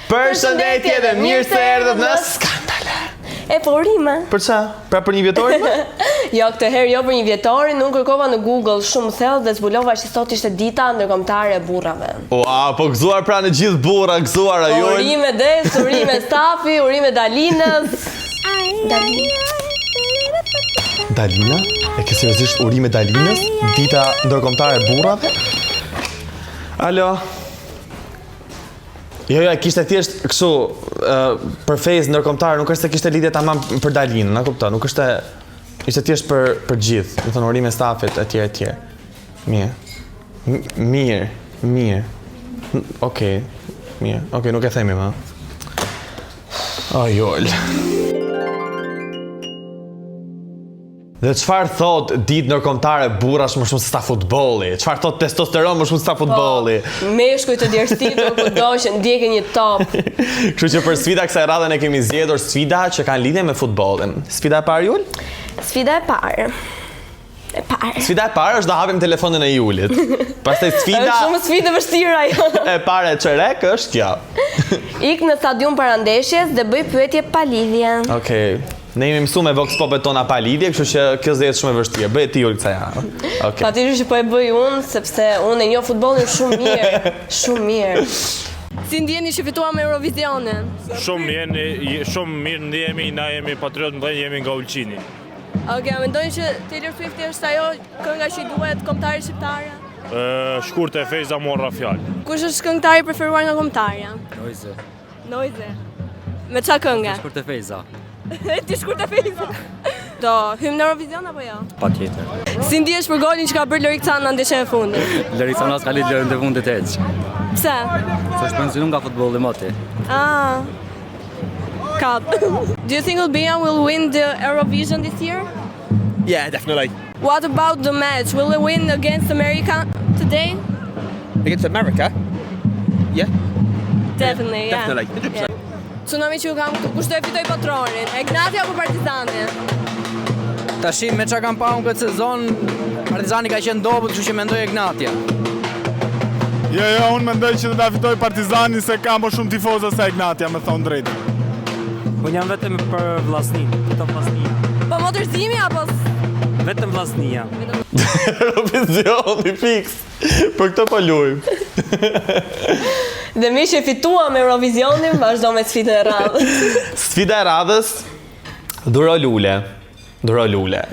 Përshëndetje dhe mirë se erdhët në Skandale. E po urime. Për ça? Pra për një vjetorin? Jo, këtë herë jo për një vjetorin, unë kërkova në Google shumë thellë dhe zbulova që sot ishte dita ndërkombëtare e burrave. Ua, po gëzuar pra në gjithë burra, gëzuar ajo. Urime Des, urime Stafi, urime Dalinës. Dalina? E ke seriozisht urime Dalinës? Dita ndërkombëtare e burrave? Alo. Jo, kishte thjesht kështu për fejs ndërkombëtar, nuk është se kishte lidhje tamam për Dalinën, na kupton, nuk është ishte thjesht për gjithë, do të thonë urime stafit etj. Mirë. Okej, nuk e themi më. Ajol. Dhe çfarë thot ditë ndërkombëtare burrash më shumë se sta futbolli? Çfarë thot testosteron më shumë se sta futbolli? Meshkuj të djerstitur kudo që ndjekin një top. Kështu që për sfida kësaj radhe ne kemi zgjedhur sfida që kanë lidhje me futbollin. Sfida e parë Jul? Sfida e parë. Sfida e parë është da hapim telefonin e Julit. Pastaj sfida Është shumë sfidë vështirë ajo. e para e çerek është kjo. Ik në stadium parandeshjes dhe bëj pyetje pa lidhje. Okej. Ne jemi mësuar me Vox Popet tona pa lidhje, kështu që kjo zgjedhjet shumë e vështirë. Bëj ti Jul kësaj javë. Okej. Patjetër që po e bëj unë sepse unë e njoh futbollin shumë mirë, shumë mirë. Si ndjeni që fituam Eurovisionin? Shumë mirë ndjehemi, na jemi patriot mëdhenj, jemi nga Ulqini. Okej, mendoj që Taylor Swift është ajo kënga që i duhet kombëtarit shqiptare? Shkurt e Fejza morra fjalë. Kush është këngëtari preferuar nga kombëtarja? Noize. Me çfarë këngë? Shkurt e Fejza. Ti shkurt e Fejza. Do hym në Eurovision apo jo? Patjetër. Si ndihesh për golin që ka bërë Loricana në ndeshjen e fundit? Loricana s'ka lidhje në fundit hiç. Pse? Se është pensionuar nga futbolli moti. Cut. Do you think Albania will win the Eurovision this year? Yeah, definitely. What about the match? Will they win against America today? Against America? Yeah, Definitely, yeah. definitely. 100%. Tsunami që kam këtu, kush do e fitoj patronin? Egnati apo Partizani? Tashi me çka kam pa unë këtë sezon, Partizani ka qenë dobët, kështu që mendoj Egnatja. Jo, unë mendoj që do ta fitoj Partizani se ka më shumë tifozë se Egnatja, me thonë drejtë. Unë jam vetëm për vllaznin, vetëm vllaznia. Po motorzimi apo? Vetëm vllaznia. Eurovisioni fiks. Për këtë po luajm. Dhe mi që fituam Eurovisionin, vazhdo me sfidën e radhës. Sfida e radhës, dhuro lule.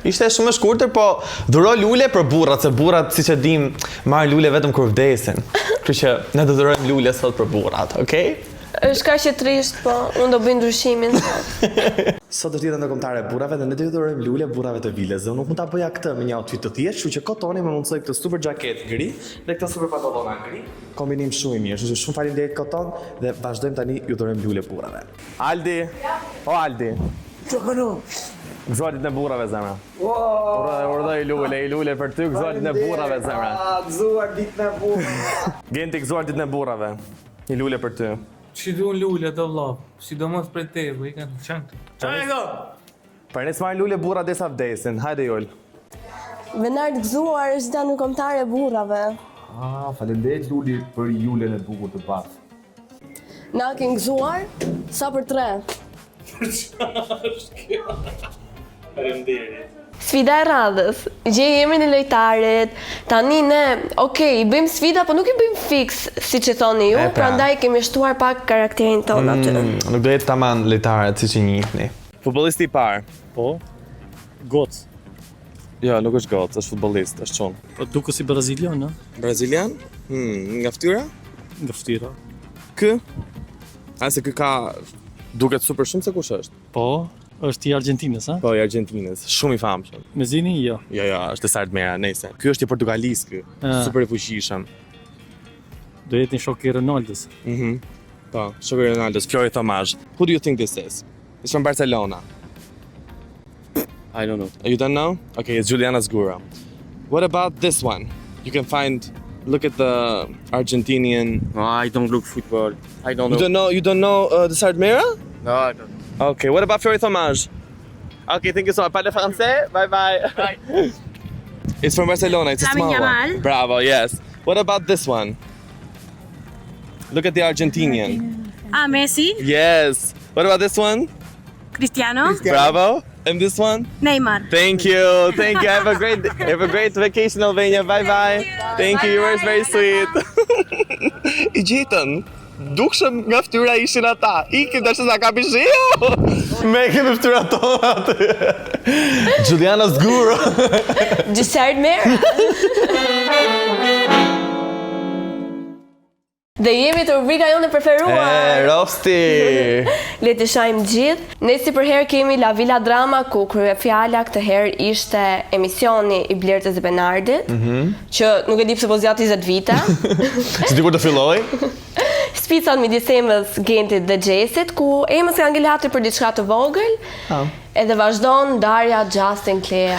Ishte shumë e shkurtër, po dhuro lule për burrat, se burrat siç e dim marrin lule vetëm kur vdesin. Kështu që ne do dhurojmë lule sot për burrat, okay? Është kaq e trisht, po unë do bëj ndryshimin. Sot është dita ndërkombëtare e burrave dhe ne do t'i dhurojmë lule burrave të Vilës. Dhe nuk mund ta bëja këtë me një outfit të thjeshtë, kështu që Kotoni më mundsoi këtë super xhaketë gri dhe këtë super pantallona gri. Kombinim shumë i mirë. Kështu që shumë faleminderit Koton dhe vazhdojmë tani ju dhurojmë lule burrave. Aldi. O Aldi. Gëzuar ditën e burrave zemra. Urdhë i lule për ty, gëzuar ditën e burrave zemra. Gëzuar ditën e burrave. Genti gëzuar ditën e burrave. Një lule për ty. Që du lule të vllap, sidomos për te, po i kanë çantë. Për ne s'marrin lule burra desa vdesin. Hajde Jol. Venard gëzuar është dita ndërkombëtare e burrave. Faleminderit Luli për julen e bukur të bardhë. Na ke gëzuar sa për 3. Faleminderit. Sfida e radhës, gjej emrin e lojtarit. Tani ne, i bëjmë sfida, po nuk i bëjmë fix, siç e thoni ju, prandaj kemi shtuar pak karakterin ton aty. Nuk do jetë tamam lojtarët siç e njihni. Futbollisti i parë. Po. Goc. Jo, nuk është gocë, është futbollist, është çon. Po duket si brazilian, a? Brazilian? Nga fytyra? Nga fytyra. Ky? Se ky ka duket super shumë se kush është. Po, është i Argentinës, a? Po, i Argentinës, shumë i famshëm. Mezini, jo. Jo, është Sard Mera, nejse. Ky është i Portugalis ky, super i fuqishëm. Do jetë një shok i Ronaldos. Po, shoku i Ronaldos, Flori Tomaz. Who do you think this is? It's from Barcelona. I don't know. You don't know? Okay, it's Juliana Zgura. What about this one? You can look at the Argentinian. No, I don't look football. I don't know. You don't know the Sard Mera? No, I don't know. Okay, what about Flori Tomaz? Okay, thank you so much. Parle français? Bye. It's from Barcelona, it's a small one. Bravo, yes. What about this one? Look at the Argentinian. Messi. Yes. What about this one? Cristiano. Bravo. And this one? Neymar. Thank you. Thank you. Have a great vacation, Albania. Bye bye. Thank you. You were very sweet. I gjetën. Dukshëm nga fytyra ishin ata. Ikim tash sa kapi shiu. Me kemi fytyra tona aty. Juliana Zguro. Gjysert merë. Dhe jemi të rubrika jonë e preferuar. Rosti. Le të shajmë gjithë. Ne si për herë kemi La Villa Drama, ku krye fjala këtë herë ishte emisioni i Blertës dhe Benardit, që nuk e di pse po zgjat 20 vite. Si dikur të filloj? Spicat midis Emës, Gentit dhe Gjesit, ku Emës ka ngel hati për diçka të vogël, edhe vazhdon Darja, Justin, Klea.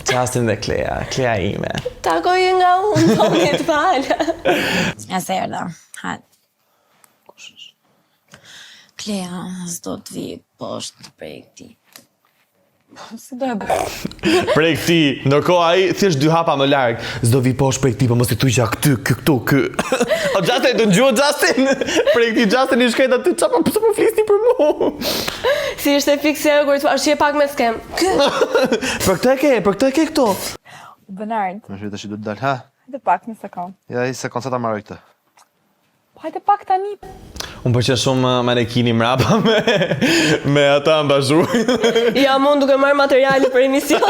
Justin dhe Klea ime. Takoj nga unë, po një të falë. Ja se erdha. Hajde. Klea, s'do të vi poshtë prej këtij. Si do e bëj? Prej këti, ndërkohë ai thjesht 2 hapa më larg, s'do vi poshtë prej këti, po mos i thuaj gja këtu. O Justin, do ngjuat Justin. Prej këti Justin i shkret aty, çfarë po flisni për mua? Si ishte fikse kur të shije pak me skem. Për këtë e ke këto. Benard. Më tash do të dal, ha? Hajde pak një sekond. Ja, një sekond sa ta marroj këtë. Hajde pak tani. Unë përqen shumë manekini mrapa me ata mbazhuar. Ja, mund duke marrë materiale për emision.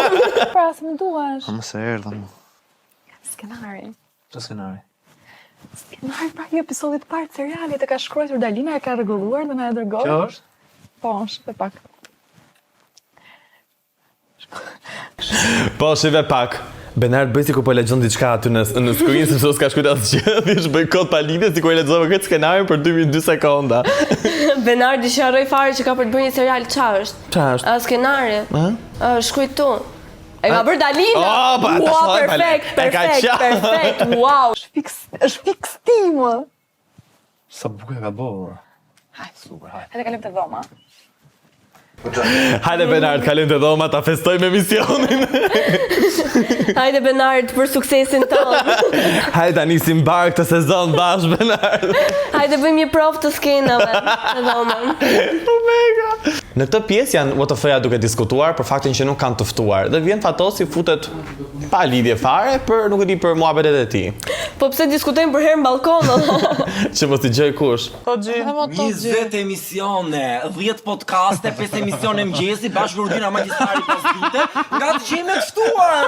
Pra, se më duash. Më se erdha më. Skenari. Çfarë skenari? Skenari pra një episodit të parë të serialit e ka shkruar Dalina, e ka rregulluar dhe na e dërgoi. Kjo është? Po, shive pak. Po, shive pak. Benard bëj si ku po lexon diçka aty në screen, sepse s'ka shkruar asgjë, thjesht bëj kod pa lidhje si kur e lexova këtë skenarin për 2 sekonda. Benard i sharroi fare që ka për të bërë një serial, çfarë është? Çfarë është? A skenari? Shkruaj tu. E ka bërë Dalina. Wow, perfekt. Wow. Është fiks ti më. Sa bukur ka bërë. Hajde, super, hajde. Hajde kalim te dhoma. Hajde Benard, kalim të dhoma, ta festojmë emisionin. Hajde Benard për suksesin tonë. Hajde ta nisim bar këtë sezon bashkë Benard. Hajde bëjmë një provë të skenave të dhomën. Omega. Në këtë pjesë janë WTF-ja duke diskutuar për faktin që nuk kanë të ftuar dhe vjen Fatosi futet pa lidhje fare për nuk e di për muhabetet e tij. Po pse diskutojmë për herë në balkon? Që mos i gjej kush. 20 emisione, 10 podcaste, 5 emisione mëngjesi, bashkë me Urdina Magjistari pas dite, nga të që jemi të ftuar.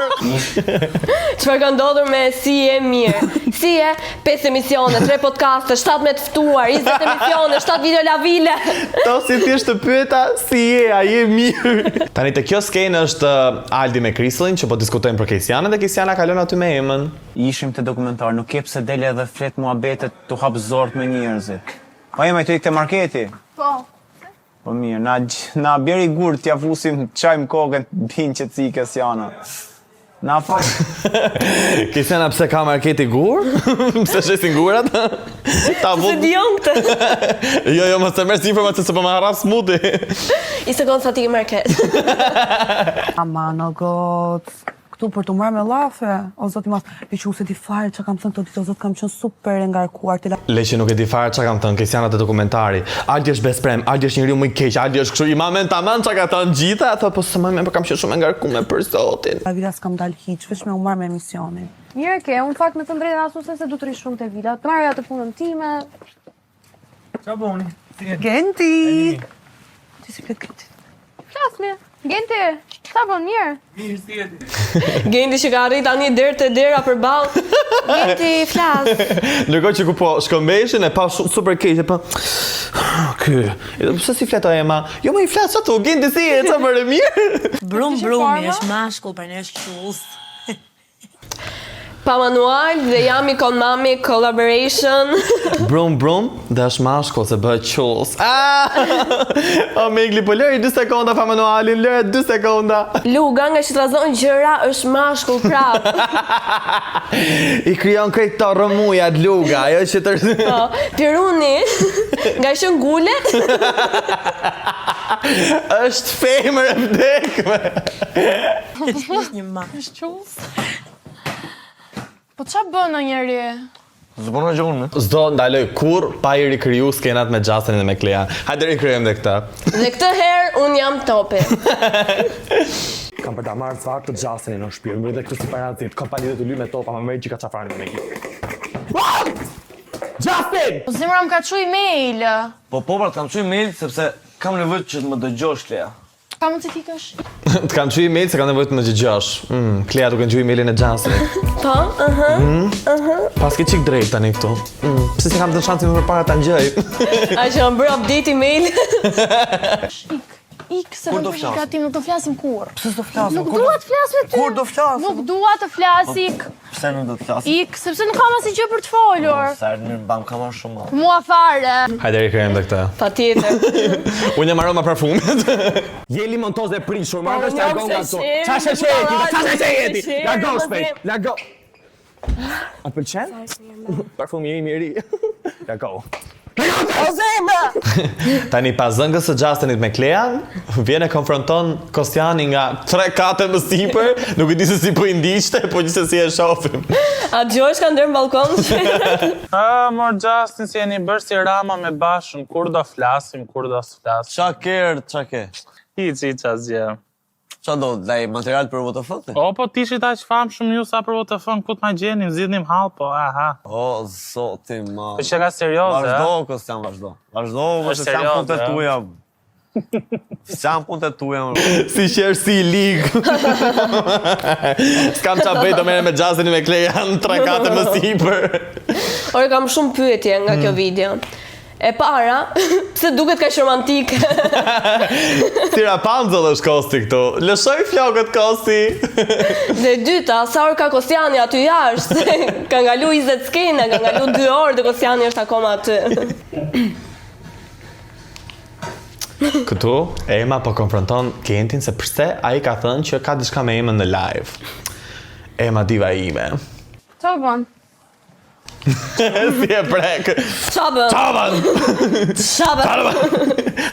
Çfarë ka ndodhur me Si e mirë? Si e 5 emisione, 3 podcaste, 7 me të ftuar, 20 emisione, 7 video La Ville. To si thjesht të pyeta si je, a je mirë. Tani te kjo skenë është Aldi me Krislin që po diskutojnë për Kesianën dhe Kesiana ka lënë aty me Emën. Ishim të dokumentar, nuk e pse dele edhe flet muhabetet të hap zort me njerëzit. Po Ema, të ikte marketi? Po. Po mirë, na bjeri gurë t'ja fusim çajm kokën bin që ci Kesiana. Na fal. Kesiana pse ka marketi gur? Pse shesin gurat? Ta Se dion këtë. Jo, mos e merr si informacion se po më harras muti. I sekond sa ti ke market. Ama në gotë. Këtu për të marrë me llafe, o zoti mas, veç u se di fare që kam thënë këto ditë, o zot kam qenë super e ngarkuar. Le që nuk e di fare që kam thënë, Kesiana te dokumentari. Aldi është besprem, Aldi është njeriu më i keq, Aldi është kështu i mamen tamam çka ka thënë gjitha, ato po s'më më kam qenë shumë e ngarkuar për zotin. La Villa s'kam dal hiç, veç me u marrë me emisionin. Mirë ke, unë fakt me të drejtën asnjë se du të rish shumë te Villa. Të marrja të punën time. Çfarë bëni? Genti. Ti si flet Genti? Flasme. Genti, sa bën mirë? Mirë si jeti. Genti që ka arrit tani derë te dera përballë. Genti flas. Ndërkohë që ku po shkëmbeshin e pa super keq, e pa ky. Pse si flet Ema? Jo më i flas sa tu, Genti si e çfarë bërë mirë? Brumi është mashkull për ne është qullës. Pa manual dhe jam i kon mami collaboration. Brum dhe është mashkull se bëhet qullës. O Megli, po lëri 2 sekonda pa manualin, lëre 2 sekonda. Luga nga që trazon gjëra është mashkull prap. I krijon krejt të rëmujat Luga, ajo që të... Po, Piruni, nga që ngulet. është femër e vdekme. Është një mashkull. Po qa bën në njeri? Zdo në gjonë, me. S'do ndaloj kur pa i rikriju skenat me Justin dhe me Klea. Hajde rikryjem dhe këta. Dhe këtë herë unë jam topi. Kam për ta marrë cvarë të Justinin në shpirë, më dhe këtë si paratit, kompani dhe të lyme topa, ma mërë që ka qafrani me ekip. Justin! Po zemra më ka çu email. Po poprat kam çu email sepse kam nevojë që të më dëgjosh, Klea. Ka mund të fikësh? Të kam qu email se kam nevojë të më dëgjosh. Klea duke qu emailin e Justinit. Po, Pas ke qik drejt tani këtu. Pse si kam të shansin më përpara ta ngjoj. A që më bërë update email. Ik, se Kur do nuk flasim? gatim, nuk do flasim kur. Pse s'do flasim? Nuk dua të flas me ty. Kur do flasim? Nuk dua të flas, Ik. Pse nuk do të flasim? Ik, sepse nuk kam asnjë gjë për të folur. Sa mirë mbam kam marrë shumë. Mua fare. Hajde rikryjem dhe këta. Patjetër. Unë jam aroma parfumit. Je limontoz dhe prishur, marrë është largon nga këto. Qa sheshe jeti? Largo shpejt, largo. A pëlqen? Parfumi i miri. Largo. O zemra! Tani pas zëngës së Justinit me Klean, vjen e konfronton Kostiani nga 3 më sipër, nuk e di se si po i ndiqte, po gjithsesi e shohim. A Gjosh ka ndër në balkon? Mor Justin, si jeni bërë si Rama me Bashën, kur do flasim, kur do s'flasim. Qa ke? Hiç asgjë. Qa do, laj material për VTF? O, po tishit aq famshëm ju sa për VTF, ku të ma gjenim, zidnim hall, po, aha. O, zoti ma. Po që ka serioze, Vazhdo, Kostian, vazhdo. Vazhdo, vazhdo, s'jam serioze, punët e tuja. S'jam punët e tuja. Si qërë si ligë. S'kam qa bëj do mere me Justin me Klean 3 më sipër. Ore, kam shumë pyetje nga kjo video. E para, pse duket kaq romantike? Si Rapunzel është Kosti këtu. Lëshoj flokët Kosti. Dhe e dyta, sa orë ka Kostiani aty jashtë? Ka ngalu 20 skena, ka ngalu 2 orë dhe Kostiani është akoma aty. Këtu, Ema po konfronton klientin se përse a i ka thënë që ka diçka me Emën në live. Ema diva ime. Çfarë bën? Si e prek. Qabën! Qabën! Qabën!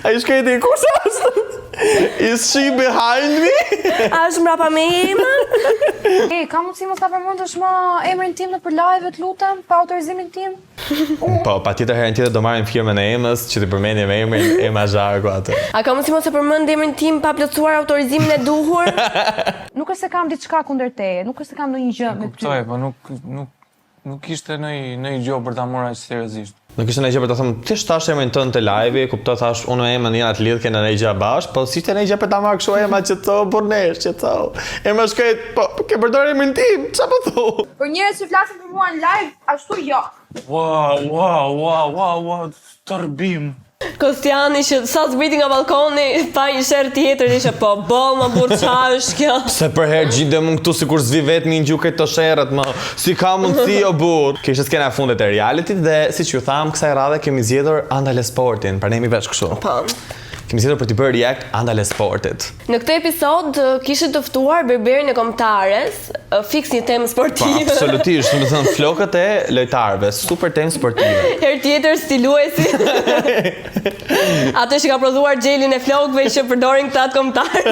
A i shketi, kush është? Is she behind me? A është mrapa me Emën? Ka mundësi mos ta përmendesh më emrin tim nëpër live-et, lutem, pa autorizimin tim? Po, pa tjetër herën tjetër do marrim firmën e Emës që t'i përmendim emrin Ema Zharku atë. A ka mundësi mos e përmend emrin tim pa plotësuar autorizimin e duhur? Nuk është se kam diçka kundër teje, nuk është se kam ndonjë gjë me ty. Kuptoj, po nuk ishte në gjë për ta marrë aq seriozisht. Nuk ishte në gjë për të thëmë, ti shtash emrin tënë të live-i, kuptoj thash, unë e Emën jena të lidhë kena në gjë bashkë, po si ishte në gjë për ta marrë kështu Ema që to, burnesh, që to. Ema shkret, po, ke përdor emrin tim, qa po thu? Për njerëz që flasin për mua në live, ashtu jo. Wow, tërbim. Kostiani që sa zbriti nga balkoni, pa një sherë tjetër, ishe po, më burë qa është kjo? Se për herë gjinde më këtu si kur zvi vetë një gjuke të sherët më, si ka mundësi o burë. Kishtë skena fundet e realitit dhe si që ju thamë, kësaj radhe kemi zgjedhur Andale Sportin, për ne jemi veç kështu. Po. Kemi zgjedhur për t'i bërë react Andale Sportit. Në këtë episod kishit të ftuar berberin e kombëtares, fiks një temë Po, sportive. absolutisht, më thënë flokët e lojtarëve, super temë sportive. Herë tjetër stiluesi. Atë që ka prodhuar gjelin e flokëve që përdorin këta të kombëtarë.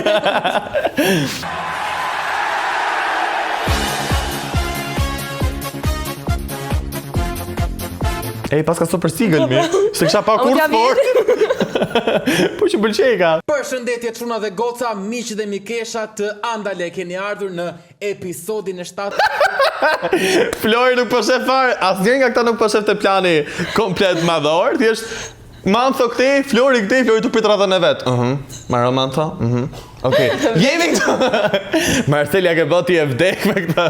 Ej, pas ka super sigël mi, se kisha pa kur sport. Po që pëlqej ka. Përshëndetje çuna dhe goca, miq dhe mikesha të Andale, keni ardhur në episodin e 7. Flori nuk po shef fare, asnjëri nga këta nuk po shef te plani komplet madhor, thjesht Mantho këtej, Flori këtej, Flori tu prit radhën e vet. Maro Mantho. Okej. Jemi këtu. Marcelia ke boti e vdek me këtë.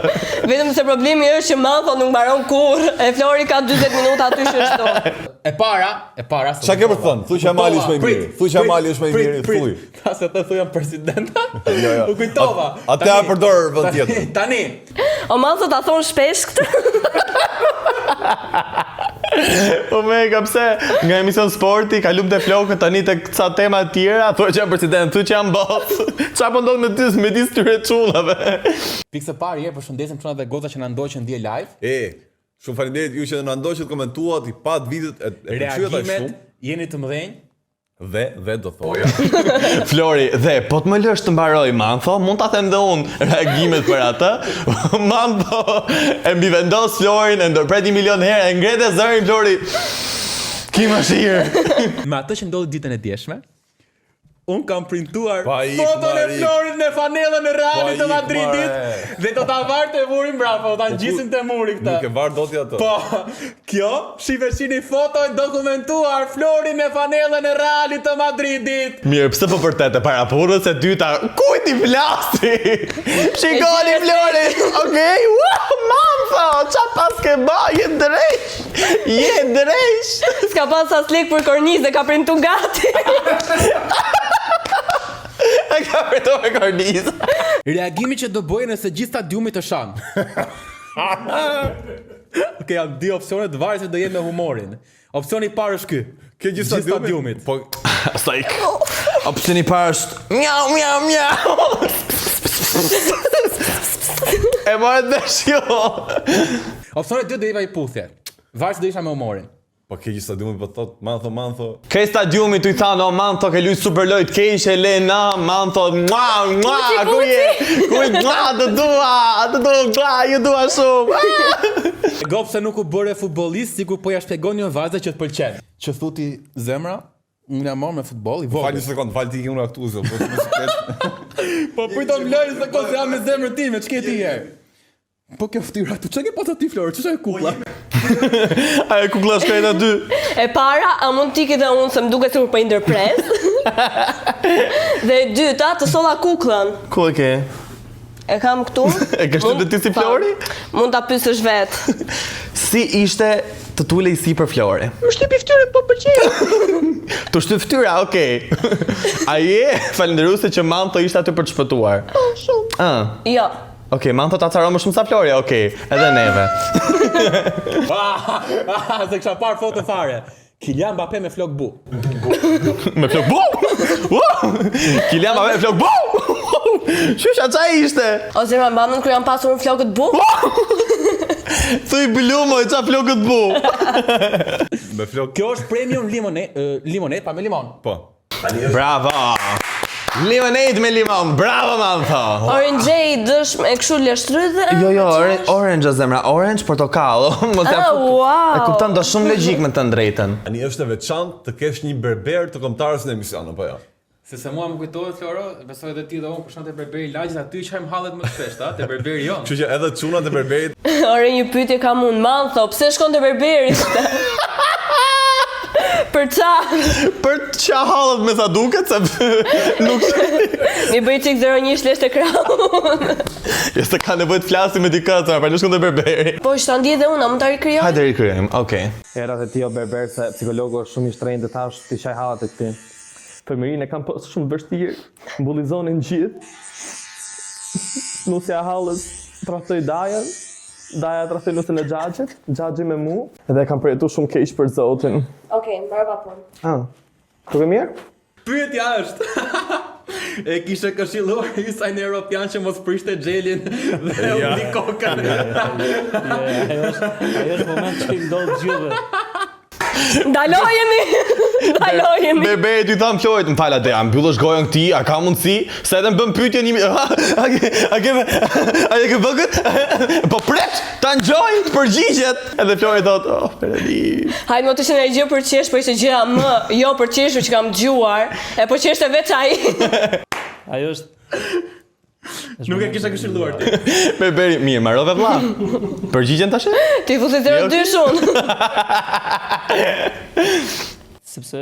Vetëm se problemi është që Mantho nuk mbaron kurrë, e Flori ka 40 minuta aty shështo. E para. Qa ke për thënë? Thuj që Amali është me i mirë. Thuj që Amali është me i mirë. Thuj. Ka se të thuja presidenta? Jo. U kujtova. Atë e përdor vend tjetër. Tani. O Mantho ta thon shpesh këtë. O mega, pse nga emision sporti, kalum të flokët tani të këca tema tjera, thua që jam president, thua që jam boss. Qa po ndodh me dis tyre çunave? Pikë së parë, përshëndesim çuna dhe goca që na ndoqën ndje live. Shumë faleminderit ju që na ndoqët, komentuat, i pat videot e reagimet, jeni të mëdhenj. Dhe do thoja. Flori, dhe po të më lësh të mbaroj Mantho, mund ta them dhe unë reagimet për atë. Mantho e mbivendos Florin, e ndërpret 1 milion herë, e ngrete zërin Flori. Ki më shirë. Me atë që ndodhi ditën e djeshme, unë kam printuar ik, foton e Mari. Florit me fanellën e Realit të ik, Madridit more. dhe do ta vartë e vurin brapa, do ta ngjisin te muri këta. Nuk e varë doti ato. Po, kjo, shini foto e dokumentuar Flori me fanellën e Realit të Madridit. Mirë, pse po vërtet e para punës e dyta, kujt i flasi? Shikoni Flori. Okej, Mantho, qa pas ke ba, je drejsh. S'ka pas as lek për kornizë, ka printu gati. E ka përto e kornizë. Reagimi që do bëjë nëse gjithë stadiumi të shan. Okej, janë 2 opsione të varet se do jetë me humorin. Opsioni i parë është ky. Ke gjithë stadiumit. Po, Staik. Opsioni i parë është mjau, mjau, mjau. E marrë dhe shjo. Opsioni i dytë do jeva i puthje. Varet se do isha me humorin. po ke gjithë stadiumit po thot Mantho. Ke stadiumi tu i thanë, o Mantho, ke lujt super lojt, keq e Lena, Mantho, ku je? Të dua, ju dua shumë. Gop se nuk u bëre futbollist, sikur po ja shpjegon një vajzë që të pëlqen. Që thuti zemra, unë jam marrë me futboll i vogël. Fal një sekond, fal ti ke unë aktuzo, po mos pret. Po pritom lëj se kohë se jam me zemrën time, ç'ke ti je? Po kjo ftyra, tu ç'ke pasur ti Florë, ç'është kuklla? Ajo kuklla shkojnë aty. E para, a mund t'i dhe unë se më duket sikur po i ndërpres. Dhe e dyta, të solla kuklën. Ku e ke? E kam këtu. E ke shtypë ti si Flori? Mund ta pyesësh vetë. Si ishte të tulej si për Flori? Më shtypi fytyrën, po pëlqej. Të shtyp fytyra, okej. A je falënderuese që Mantho ishte aty për të shpëtuar? Po, shumë. Jo. Okej, Mantho ta caron më shumë sa Flori, okej, edhe neve. Se kisha parë foto fare. Kylian Mbappé me flok bu. Me flok bu? Kylian Mbappé me flok bu? Shusha qa ishte? O zemra, mbamën kur janë pasur në flokët bu? Thuj blumoj, qa flokët bu? Me flok. Kjo është premium limonade pa me limon. Po. Bravo! Limonade me limon, bravo Mantho! Orangeade është me kështu leshtrydhe? Jo, orange zemra, orange, portokall. Wow! E kupton, do shumë logjik me të drejtën. Tani është e veçantë të kesh një berber të kombëtarës në emision, apo jo? Se mua më kujtohet Floro, besoj edhe ti dhe unë për shkak të berberi lagjit aty qajmë hallet më të shpeshta, te berberi jon. Kështu që edhe çunat e berberit. Ore, një pyetje kam unë, Mantho, pse shkon te berberi? Për qa? Për qa hallet me sa duket, se nuk... Mi bëj qik 01 shlesh të kraun. Jo se ka nevojë të flasi me dikë, pra nuk shkon te berberi. Po, shta ndje dhe unë, a mund të rikryoj? Hajde rikryojmë, okej. Erat e ti o berber se psikologu është shumë i shtrenjtë të thash t'i qaj hallat e këti. Fëmërinë e kam pas shumë vështirë, mbullizonin gjithë. Nusja hallës trahtoj Dajen, Daja trahtoj nusën e Xhaxhit, Xhaxhi me mu, edhe kam përjetu shumë keq për Zotin. Okej, mbarova punë. Tuk e mirë? Pyetja është. E kishe këshilluar Isaj në Europian që mos prishte xhelin dhe u li kokën. Ajo është moment që i ndodh gjithëve. Dalojemi! Berberi ty thamë Florit, më falë a mbyllësh gojën këti, a ka mundësi, se edhe më bëm pyetje një... A ke vëgët? Po pret, ta ngjoj, të përgjigjet. Edhe Flori thot, Peredi. Hajde më të ishte në gjë për qesh, po ishte gjëja më, jo për qeshu që kam dëgjuar, e po qeshte veç ai. Ajo është... Nuk e kisha këshilluar ti. Berberi, mirë, marrove vlla. Përgjigjen tash? Ti fusi 02 shumë. Sepse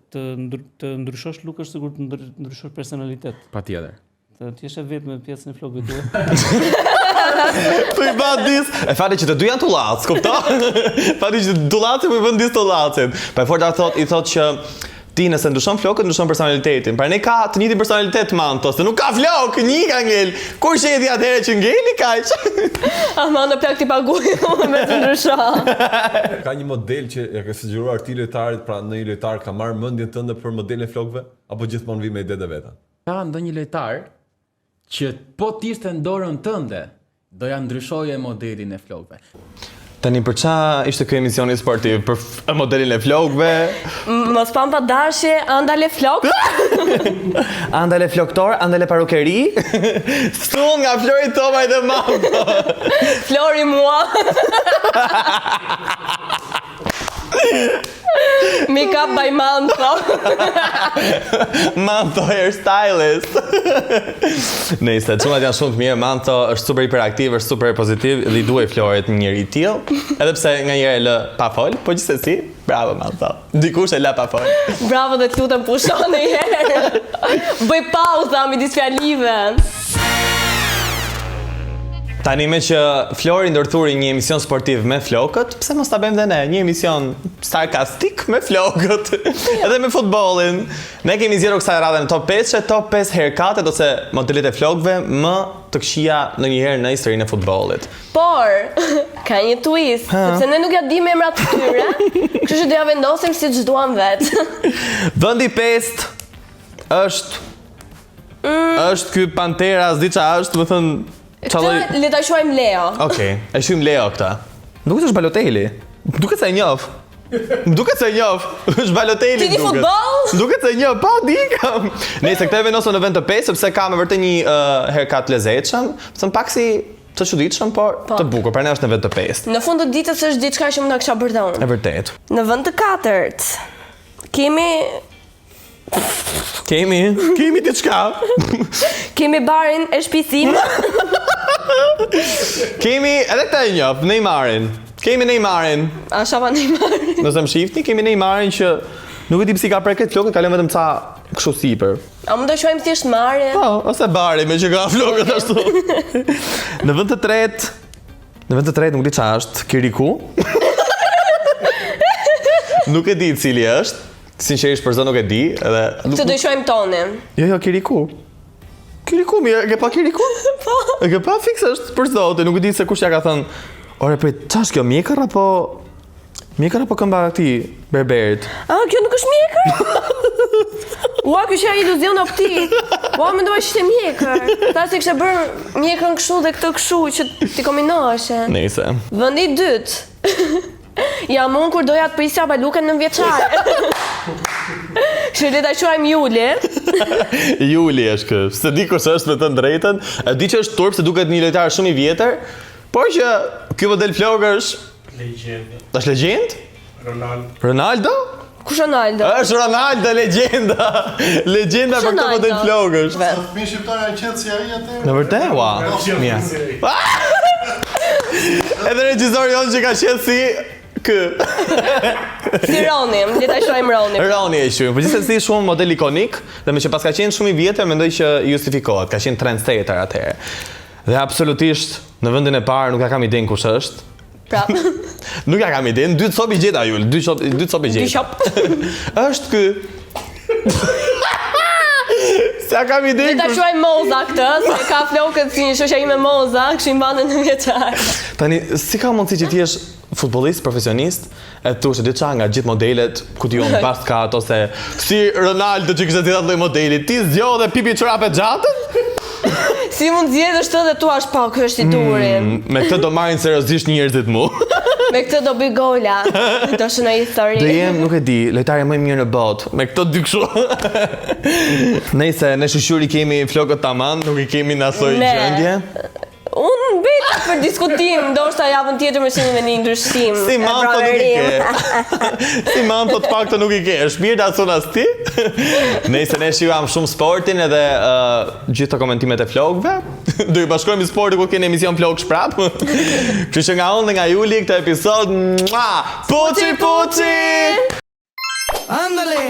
të ndryshosh luk është sigur të ndryshosh personalitet. Patjetër. Të jesh vetë me pjesën e flokëve tuaj. Tu i bat dis. E fati që të dy janë tullac, kupton? Fati që tullaci më bën dis tullacin. Pa e forta i thot që ti nëse ndryshon flokët, ndryshon personalitetin. Pra ne ka të njëjtin personalitet Mantho, se nuk ka flok, një ka ngel. Kur sheti atëherë që ngeli kaq? Amanda plak ti paguaj me të ndryshon. Ka një model që e ke sugjeruar ti lojtarit, pra në një lojtar ka marrë mendjen tënde për modelin e flokëve apo gjithmonë vi me ide të veta? Ka ndonjë lojtar që po t'ishte në dorën tënde, doja ndryshoje modelin e flokëve. Tani për qa ishte ky emisioni sportiv? Për modelin e flokëve? Mos pam pa dashje, andale flok. Andale floktor, andale parukeri. Stull nga Flori Tomaj dhe Manto. Flori mua. Make up by Manto. Manto hairstylist. Nëse çunat janë shumë të mirë, Manto është super hiperaktiv, është super pozitiv dhe I duaj Florit një njeri tillë, edhe pse nganjëherë lë pa fol, po gjithsesi, bravo Manto. Dikush e la pa fol. Bravo dhe të lutem pushon një herë. Bëj pauza midis fjalive. Tani me që Flori ndërthuri një emision sportiv me flokët, pse mos ta bëjmë dhe ne një emision sarkastik me flokët, edhe me futbollin. Ne kemi zgjedhur kësaj radhe në top 5, top 5 haircutet ose modelet e flokëve më të këqija ndonjëherë në historinë e futbollit. Por, ka një twist, sepse ne nuk ja dimë emrat të tyre, kështu që do ja vendosim siç duam vet. Vendi 5 është ky Pantera, s'di ç'a është, më thënë Këtë le ta quajmë Leo. Okej, e quajmë Leo këta. Duket është Balotelli. Duket se e njoh. Duket se e njoh. Është Balotelli. Ti di futboll? Duket se e njoh, po di kam. Nëse këtë vendosëm në vend të 5 sepse ka me vërtet një haircut lezetshëm, thon pak si të çuditshëm, por të bukur. Pra ne është në vend të 5. Në fund të ditës është diçka që më na kisha bërë unë. E vërtet. Në vend të 4 kemi diçka. Kemi barin e shtëpisim. Kemi edhe këta e njoh, Neymarin. Kemi Neymarin. A shava Neymarin? Nëse më shifni, kemi Neymarin që nuk e di pse ka prej këtë flokët, kalon vetëm ca kështu sipër. A mund të quajmë thjesht Mare? Po, ose Bari, me që ka flokët ashtu. Në vend të tretë nuk di ç'a është, Kiriku. Nuk e di cili është. Sinqerisht për zonë nuk e di, edhe Këtë do I quajmë Tonin. Jo, Kiriku. Kiriku, e ke pa Kiriku? Po. E ke pa fiks është për zote, nuk e di se kush ja ka thënë. Ore, prej, ç'është kjo, mjekër apo këmba këtij berberit? Kjo nuk është mjekër? Ua, kjo që iluzion optik. Ua, mendova që ishte mjekër. Ta se kishte bërë mjekërën kështu dhe këtë kështu që ti kombinoheshe. Nëse. Vendi 2. Jam unë kur doja të prisja balukën 9 vjeçare. Kështu le ta quajmë Juli. Juli është ky. Se di kush është me të drejtën. E di që është turp se duket një lojtar shumë I vjetër, por që ky model flokë është legjendë. Është legjendë? Ronaldo? Kush Ronaldo? Është Ronaldo legjenda. Legjenda për këtë model flokësh. Fëmijë shqiptar janë qetë si ai atë. Në vërtet? Ua. Mia. Edhe regjizori jonë që ka qenë si Si Roni, le ta quajmë Roni. Roni e quajmë, por gjithsesi shumë model ikonik dhe me që pas ka qenë shumë I vjetër, mendoj që justifikohet, ka qenë trendsetter atëherë. Dhe absolutisht në vendin e parë nuk ja kam idenë kush është. Pra. Nuk ja kam idenë, dy copë gjeta Jul, dy copë gjeta. Është ky. Sa kam idenë. Le ta quajmë Moza këtë, se ka flokët si një shoqja ime Moza, kishin mbanë 9 vjeçar. Tani, si ka mundësi që ti jesh futbollist, profesionist, e thush e diçka nga gjithë modelet, ku ti on baskat ose si Ronaldo që kishte dhënë lloj modeli, ti zgjodhe pipi çorape gjatën? Si mund zgjedhësh të dhe tu ash pa, ky është I duri. Me këtë do marrin seriozisht njerëzit mu. Me këtë do bëj gola. Do shënoj histori. Do jem, nuk e di, lojtarja më I mirë në botë, me këto dy kështu. Nëse në shoqëri kemi flokët tamam, nuk I kemi në asoj gjendje. Unë vetë për diskutim, ndoshta javën tjetër më shihni me një ndryshim. Si Manto nuk I ke. Si Manto të fakto nuk I ke. Është mirë ta thon as ti. Nëse ne shijam shumë sportin edhe gjithë të komentimet e flokëve, do I bashkojmë sportin ku keni emision flokësh prap. Kështu që nga unë dhe nga Juli këtë episod, Puçi! Ándale!